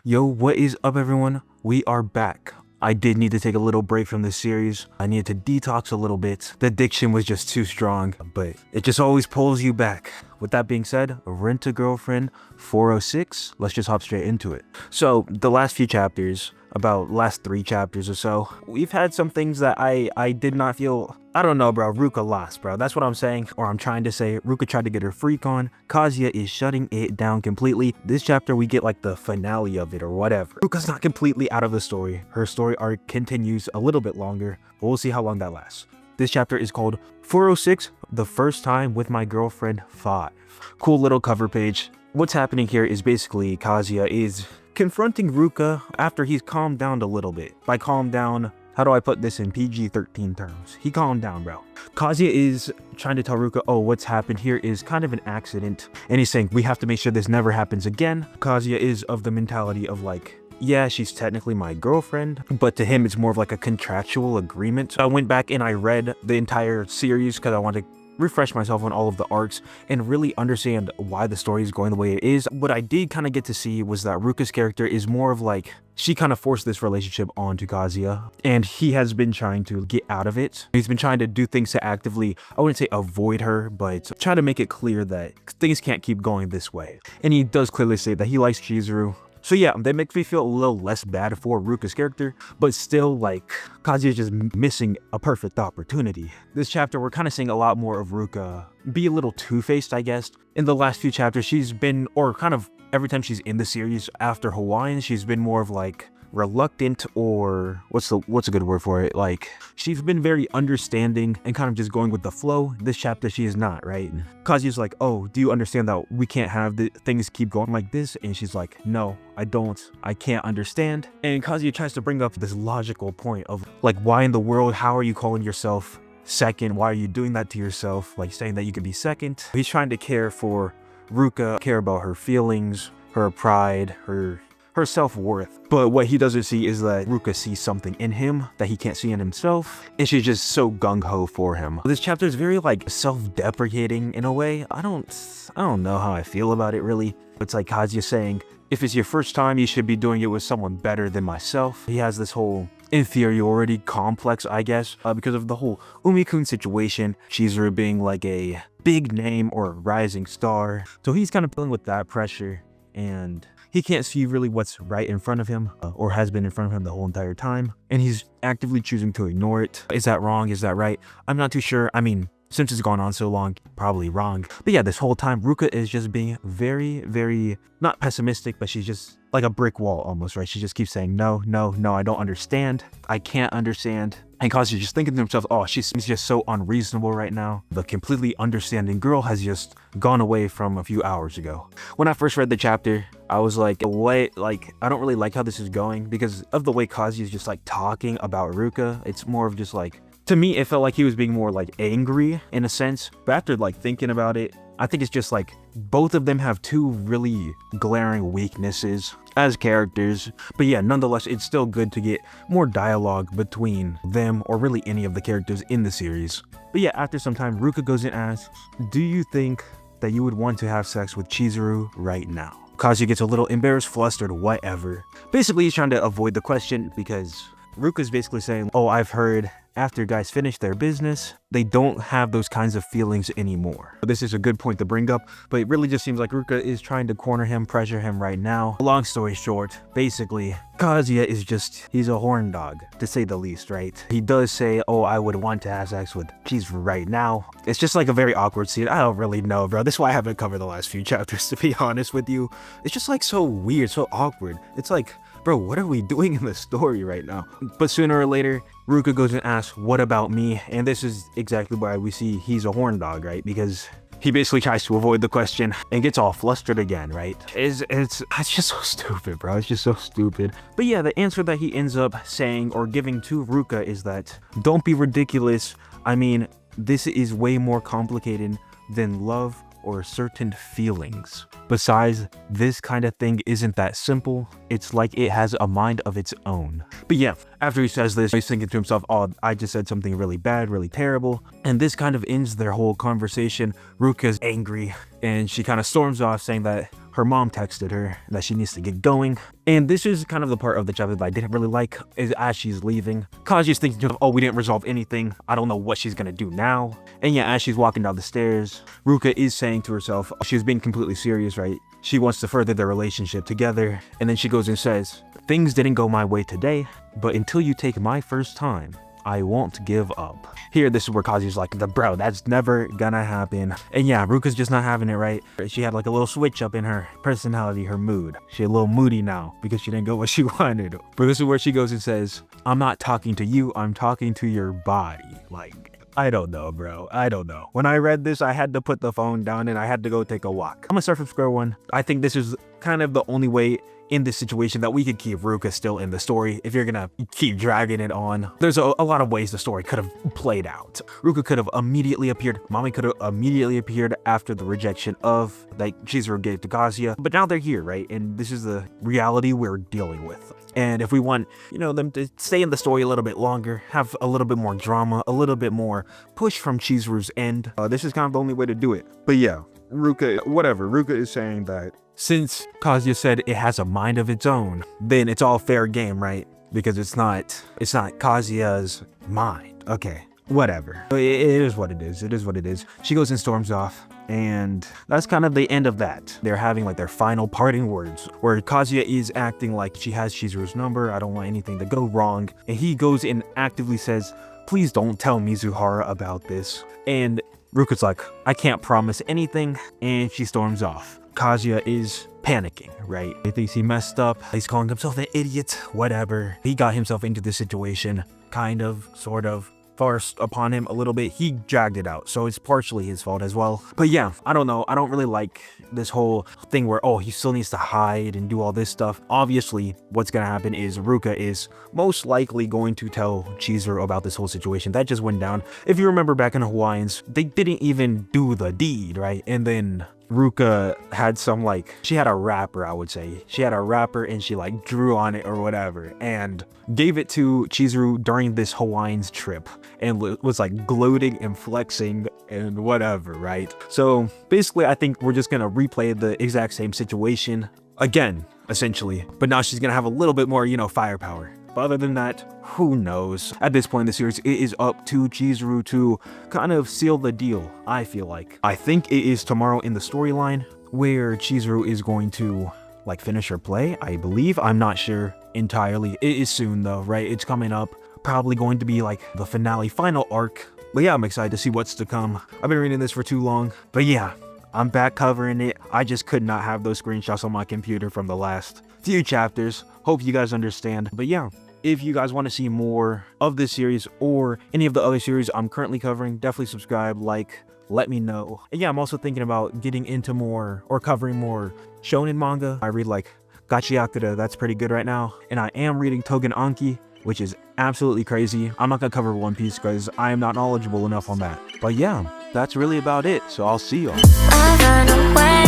Yo, what is up everyone? We are back. I did need to take a little break from this series. I needed to detox a little bit. The addiction was just too strong, but it just always pulls you back. With that being said, Rent a Girlfriend 406, let's just hop straight into it. So the last few chapters, about last 3 chapters or so, we've had some things that I did not feel, I don't know bro, Ruka lost bro, that's what I'm saying, or I'm trying to say. Ruka tried to get her freak on, Kazuya is shutting it down completely. This chapter we get like the finale of it or whatever. Ruka's not completely out of the story, her story arc continues a little bit longer, but we'll see how long that lasts. This chapter is called 406, The First Time with My Girlfriend 5. Cool little cover page. What's happening here is basically Kazuya is confronting Ruka after he's calmed down a little bit. By calm down, how do I put this in PG-13 terms? He calmed down, bro. Kazuya is trying to tell Ruka, oh, what's happened here is kind of an accident. And he's saying, we have to make sure this never happens again. Kazuya is of the mentality of like, yeah, she's technically my girlfriend, but to him, it's more of like a contractual agreement. So I went back and I read the entire series because I wanted to refresh myself on all of the arcs and really understand why the story is going the way it is. What I did kind of get to see was that Ruka's character is more of like, she kind of forced this relationship onto Kazuya and he has been trying to get out of it. He's been trying to do things to actively, I wouldn't say avoid her, but try to make it clear that things can't keep going this way. And he does clearly say that he likes Chizuru. So yeah, that makes me feel a little less bad for Ruka's character, but still like Kazuya's just missing a perfect opportunity. This chapter, we're kind of seeing a lot more of Ruka be a little two-faced, I guess. In the last few chapters, she's been, or kind of every time she's in the series after Hawaiian, she's been more of like reluctant, or what's a good word for it? Like she's been very understanding and kind of just going with the flow. This chapter she is not, right? Kazuya's like, oh, do you understand that we can't have the things keep going like this? And she's like, no, I don't, I can't understand. And Kazuya tries to bring up this logical point of like, why in the world, how are you calling yourself second? Why are you doing that to yourself? Like saying that you can be second. He's trying to care for Ruka, care about her feelings, her pride, her self-worth. But what he doesn't see is that Ruka sees something in him that he can't see in himself, and she's just so gung-ho for him. This chapter is very like self-deprecating in a way. I don't know how I feel about it really. It's like Kazuya saying, if it's your first time, you should be doing it with someone better than myself. He has this whole inferiority complex, I guess, because of the whole Umi-kun situation, Chizuru being like a big name or a rising star. So he's kind of dealing with that pressure, and he can't see really what's right in front of him, or has been in front of him the whole entire time, and he's actively choosing to ignore it. Is that wrong? Is that right? I'm not too sure. I mean, since it's gone on so long, probably wrong. But yeah, this whole time, Ruka is just being very, very, not pessimistic, but she's just like a brick wall almost, right? She just keeps saying, no, no, no, I don't understand. I can't understand. And Kazuya's just thinking to himself, oh, she's just so unreasonable right now. The completely understanding girl has just gone away from a few hours ago. When I first read the chapter, I was like, what? Like, I don't really like how this is going because of the way Kazuya's just like talking about Ruka. It's more of just like, to me, it felt like he was being more like angry in a sense. But after like thinking about it, I think it's just like both of them have two really glaring weaknesses as characters. But yeah, nonetheless, it's still good to get more dialogue between them or really any of the characters in the series. But yeah, after some time, Ruka goes and asks, do you think that you would want to have sex with Chizuru right now? Kazuya gets a little embarrassed, flustered, whatever. Basically, he's trying to avoid the question because Ruka's basically saying, oh, I've heard after guys finish their business, they don't have those kinds of feelings anymore. This is a good point to bring up, but it really just seems like Ruka is trying to corner him, pressure him right now. Long story short, basically, Kazuya is just, he's a horn dog, to say the least, right? He does say, oh, I would want to have sex with Chizuru right now. It's just like a very awkward scene. I don't really know, bro. This is why I haven't covered the last few chapters, to be honest with you. It's just like so weird, so awkward. It's like, bro, what are we doing in the story right now? But sooner or later, Ruka goes and asks, what about me? And this is exactly why we see he's a horn dog, right? Because he basically tries to avoid the question and gets all flustered again, right? It's just so stupid, bro. It's just so stupid. But yeah, the answer that he ends up saying or giving to Ruka is that, don't be ridiculous. I mean, this is way more complicated than love or certain feelings. Besides, this kind of thing isn't that simple. It's like it has a mind of its own. But yeah, after he says this, he's thinking to himself, oh, I just said something really bad, really terrible. And this kind of ends their whole conversation. Ruka's angry and she kind of storms off saying that her mom texted her that she needs to get going. And this is kind of the part of the chapter that I didn't really like, is as she's leaving, Kazuya's thinking, oh, we didn't resolve anything. I don't know what she's gonna do now. And yeah, as she's walking down the stairs, Ruka is saying to herself, she's being completely serious, right? She wants to further their relationship together. And then she goes and says, things didn't go my way today, but until you take my first time, I won't give up. Here, this is where Kazuya's like, bro, that's never gonna happen. And yeah, Ruka's just not having it, right? She had like a little switch up in her personality, her mood. She's a little moody now because she didn't get what she wanted. But this is where she goes and says, I'm not talking to you, I'm talking to your body. Like, I don't know, bro. I don't know. When I read this, I had to put the phone down and I had to go take a walk. I'm gonna start from square one. I think this is kind of the only way in this situation that we could keep Ruka still in the story. If you're gonna keep dragging it on, there's a lot of ways the story could have played out. Ruka could have immediately appeared. Mommy could have immediately appeared after the rejection of like Chizuru gave to Kazuya. But now they're here, right? And this is the reality we're dealing with. And if we want, you know, them to stay in the story a little bit longer, have a little bit more drama, a little bit more push from Chizuru's end, this is kind of the only way to do it. But yeah, Ruka, whatever. Ruka is saying that since Kazuya said it has a mind of its own, then it's all fair game, right? Because it's not Kazuya's mind. Okay, whatever. It is what it is. It is what it is. She goes and storms off. And that's kind of the end of that. They're having like their final parting words where Kazuya is acting like she has Chizuru's number. I don't want anything to go wrong. And he goes and actively says, please don't tell Mizuhara about this. And Ruka's like, I can't promise anything. And she storms off. Kazuya is panicking, right? He thinks he messed up. He's calling himself an idiot, whatever. He got himself into this situation, kind of, sort of, forced upon him a little bit. He dragged it out, so it's partially his fault as well. But yeah, I don't know. I don't really like this whole thing where, oh, he still needs to hide and do all this stuff. Obviously, what's gonna happen is Ruka is most likely going to tell Chizuru about this whole situation that just went down. If you remember back in Hawaiians, they didn't even do the deed, right? And then Ruka had some she had a wrapper, I would say. She had a wrapper and she like drew on it or whatever and gave it to Chizuru during this Hawaiians trip and was like gloating and flexing and whatever, right? So basically, I think we're just gonna replay the exact same situation again, essentially. But now she's gonna have a little bit more, you know, firepower. But other than that, who knows? At this point in the series, it is up to Chizuru to kind of seal the deal, I feel like. I think it is tomorrow in the storyline where Chizuru is going to like finish her play, I believe. I'm not sure entirely. It is soon though, right? It's coming up. Probably going to be like the finale, final arc. But yeah, I'm excited to see what's to come. I've been reading this for too long. But yeah, I'm back covering it. I just could not have those screenshots on my computer from the last few chapters. Hope you guys understand. But yeah, if you guys want to see more of this series or any of the other series I'm currently covering, definitely subscribe, like, let me know. And yeah, I'm also thinking about getting into more or covering more shonen manga. I read like Gachiakura, that's pretty good right now. And I am reading Togen Anki, which is absolutely crazy. I'm not gonna cover One Piece because I am not knowledgeable enough on that. But yeah, that's really about it. So I'll see y'all. I run away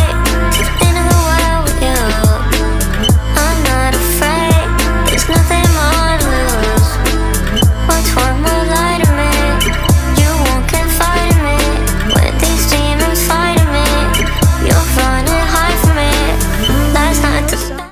to the end of the world with you. I'm not afraid. There's nothing more.